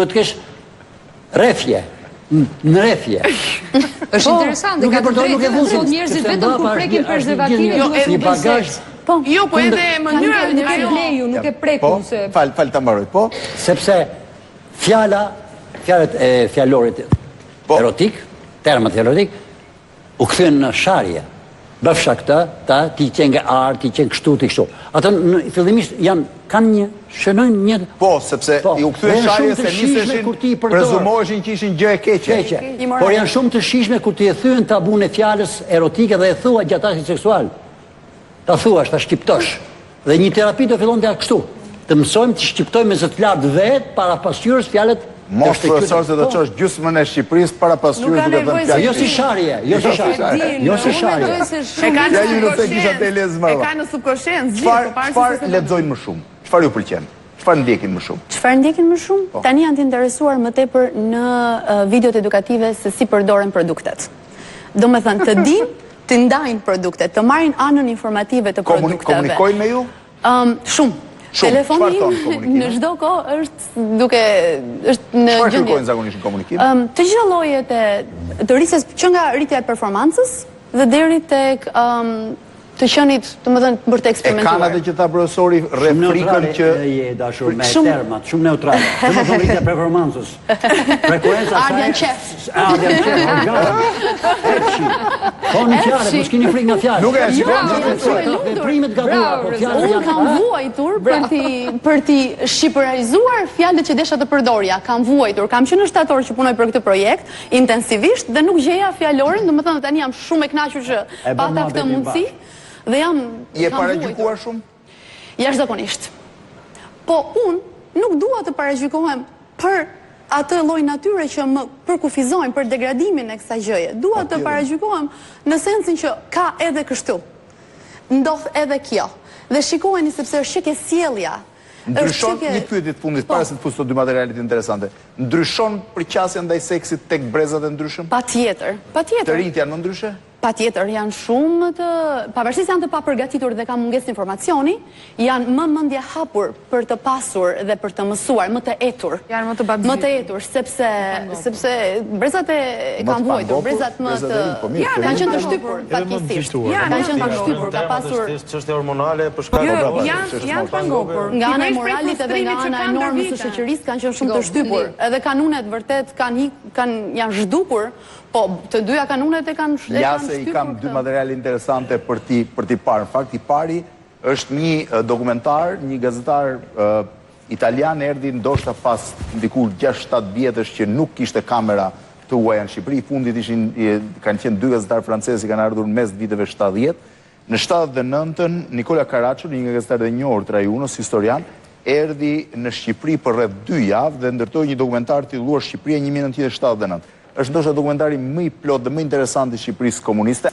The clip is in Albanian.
Do të kesh refje, në refje. Është interesante, ka të drejtë të thotë njerëzit vetëm kur prekin prezervative duhet të bëjnë. Jo, po edhe mënyra nuk e bleju, nuk e prekun se. Fal ta mbaroj, po. Sepse fjalët e fjalorit erotik, termat erotik, u kthyen në sharje. Bëfsha këtë, ti qenë nga arë, ti qenë kështu, ti kështu. Ata fillimisht kanë një, shënojnë një... Po, sepse i u kthyen sharje se niseshin, prezumoheshin që ishin gjë e keqe. Por janë shumë të shishme kur ti e thyen tabun e fjalës erotike dhe e thua gjatë aktit seksual. Ta thuash, ta shqiptosh. Dhe një terapi do fillon nga kështu. Të mësojmë të shqiptojmë me zë të lartë vetë para pasqyrës fjalët. Mos profesor se do të çosh gjysmën e Shqipërisë para pasqyrës duke thënë fjalë. Jo si sharje, jo si sharje. Jo si sharje. E ka në subkonsciencë. Çfarë lexojnë më shumë? Çfarë ju pëlqen? Çfarë ndjekin më shumë? Çfarë ndjekin më shumë? Tani janë të interesuar më tepër në videot edukative se si përdoren produktet. Domethënë të dinë të ndajnë produktet, të marrin anën informative të produkteve. Komunikojnë me ju? Shumë. Telefoni në çdo kohë është duke është në gjendje. Çfarë kërkojnë zakonisht në komunikim? Të gjitha llojet e të rrisjes që nga rritja e performancës dhe deri tek të qenit, domethënë për të eksperimentuar. E kanë atë që tha profesori frikën që je dashur me termat, shumë neutrale. Domethënë rritja e performancës. Frekuenca ardhën qef. Ardhën qef. Po në fjalë, mos keni frikë nga fjalë. Nuk e shikoj. Veprimet gabuara, po fjalët Unë kam vuajtur për ti shqiptarizuar fjalët që desha të përdorja. Kam vuajtur, kam qenë shtator që punoj për këtë projekt intensivisht dhe nuk gjeja fjalorin, domethënë tani jam shumë e kënaqur që pata këtë mundësi. Dhe jam... Je paragjykuar shumë? Jashtëzakonisht. Po unë nuk dua të paragjykohem për atë lloj natyre që më përkufizojnë për degradimin e kësaj gjëje. Dua të paragjykohem në sensin që ka edhe kështu. Ndodh edhe kjo. Dhe shikojeni sepse është çike sjellja. Ndryshon një pyetje të fundit para se të fusë dy materialet interesante. Ndryshon përqasja ndaj seksit tek brezat e ndryshëm? Patjetër. Të rinjt janë më ndryshe? Patjetër, janë shumë të... Pavarësisht janë të papërgatitur dhe ka mungesë informacioni, janë më mendje hapur për të pasur dhe për të mësuar, më të etur. Janë më të babzit. Më të etur, sepse brezat e kanë vuajtur, brezat më të... Kanë qenë të shtypur, fatkesisht. Kanë qenë të shtypur, ka pasur... Çështje hormonale për shkak të janë të pangopur. Nga ana e moralit edhe nga ana e normës së shoqërisë kanë qenë shumë të shtypur. Edhe kanunet vërtet janë zhdukur. Po, të dyja kanunet e kanë shtypur. Ja se i kam dy materiale interesante për ti parë. Në fakt, i pari është një dokumentar, një gazetar italian erdhi ndoshta pas ndikur 6-7 vjetësh që nuk kishte kamera të huaja në Shqipëri. I fundit kanë qenë dy gazetarë francezë, kanë ardhur mes viteve 70. Në 79-ën, Nicola Caracciolo, një gazetar dhe njohur trajunos, historian, erdhi në Shqipëri për rreth 2 javë dhe ndërtoi një dokumentar titulluar Shqipëria 1979. Është ndoshta dokumentari më i plot dhe më interesant i Shqipërisë komuniste.